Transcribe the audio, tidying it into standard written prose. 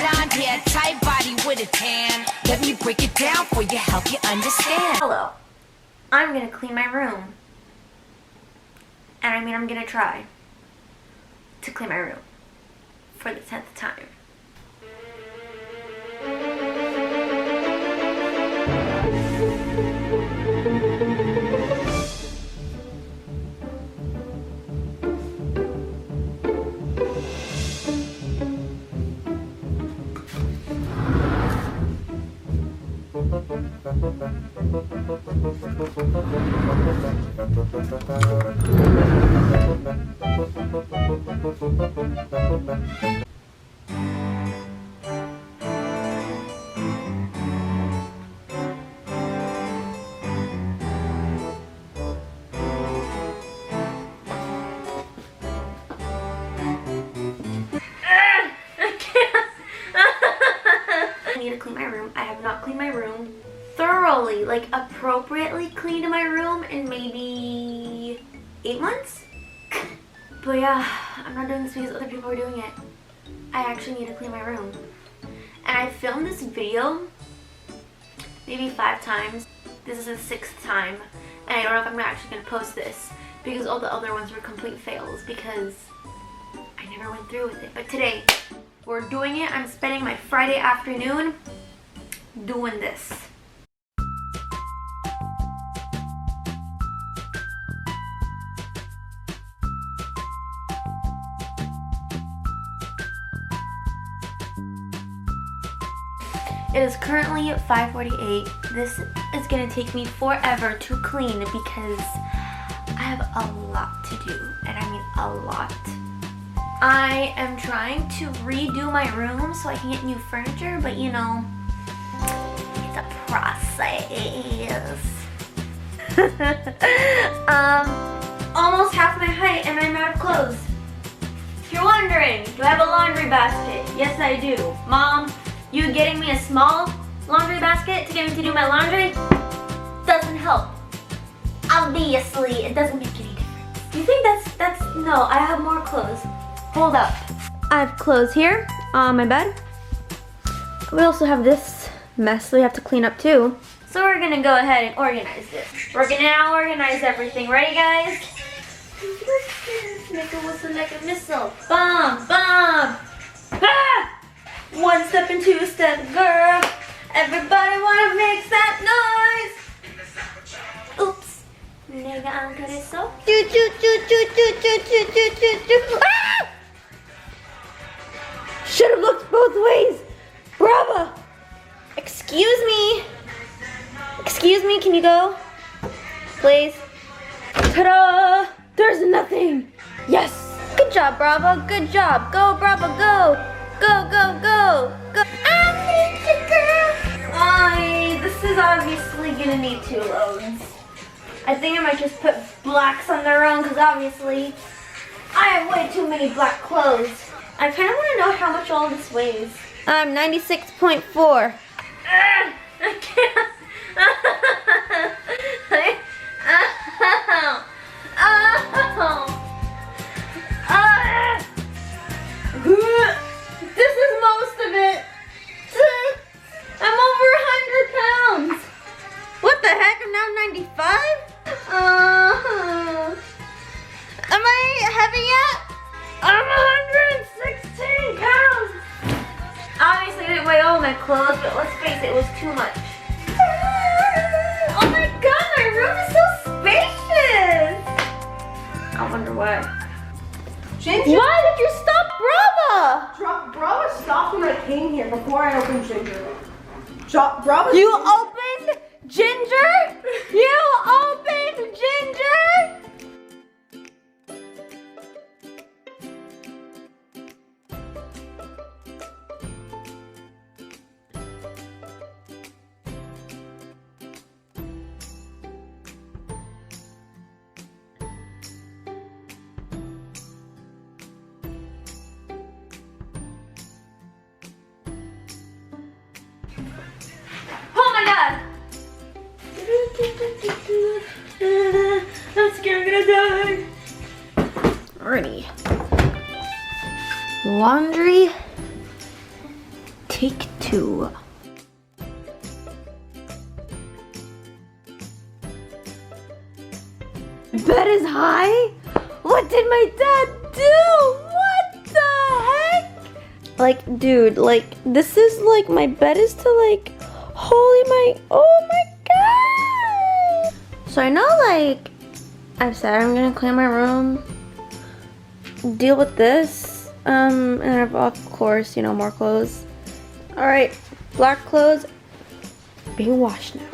blonde hair, tight body with a tan. Let me break it down for you, help you understand. Hello. I'm gonna clean my room. And I mean, I'm gonna try to clean my room for the 10th time. I need to clean my room. I have not cleaned my room thoroughly, like appropriately cleaned my room in maybe 8 months. But yeah, I'm not doing this because other people are doing it. I actually need to clean my room. And I filmed this video maybe 5 times. This is the 6th time. And I don't know if I'm actually going to post this because all the other ones were complete fails because I never went through with it. But today, we're doing it. I'm spending my Friday afternoon doing this. It is currently 5:48. This is gonna take me forever to clean because I have a lot to do, and I mean a lot. I am trying to redo my room so I can get new furniture, but you know, it's a process. Almost half my height and I'm out of clothes. If you're wondering, do I have a laundry basket? Yes, I do. Mom, you getting me a small laundry basket to get me to do my laundry doesn't help. Obviously, it doesn't make any difference. You think that's no, I have more clothes. Hold up. I have clothes here on my bed. We also have this mess we have to clean up too. So we're gonna go ahead and organize this. We're gonna now organize everything. Ready, guys? Make a whistle like a missile. Bomb, bomb. Ah! 1 step and 2 step, girl. Everybody wanna make that noise. Oops. Nigga, I'm gonna so. Ah! Should have looked both ways. Bravo. Excuse me. Excuse me, can you go? Please. Ta-da! There's nothing. Yes. Good job, Bravo. Good job. Go, Bravo, go. Go, go, go, go. I need you, girl. This is obviously gonna need 2 loads. I think I might just put blacks on their own because obviously I have way too many black clothes. I kind of want to know how much all this weighs. I'm 96.4. I can't. This is most of it. I'm over 100 pounds. What the heck? I'm now 95? Am I heavy yet? I'm 116 pounds. Obviously I didn't weigh all my clothes, but let's face it, it was too much. Oh my god, my room is so spacious. I wonder why. Ginger? Why did you stop Brava? Brava stopped when I came here before I opened Ginger. Brava. You opened Ginger? You opened Ginger? Oh my god! I'm scared I'm gonna die. Alrighty. Laundry Take 2. Bed is high? What did my dad do? What the heck? Like, dude, like, this is like, my bed is to like, oh my god! So I know, like, I've said I'm gonna clean my room, deal with this, and I've, of course, you know, more clothes. Alright, black clothes being washed now.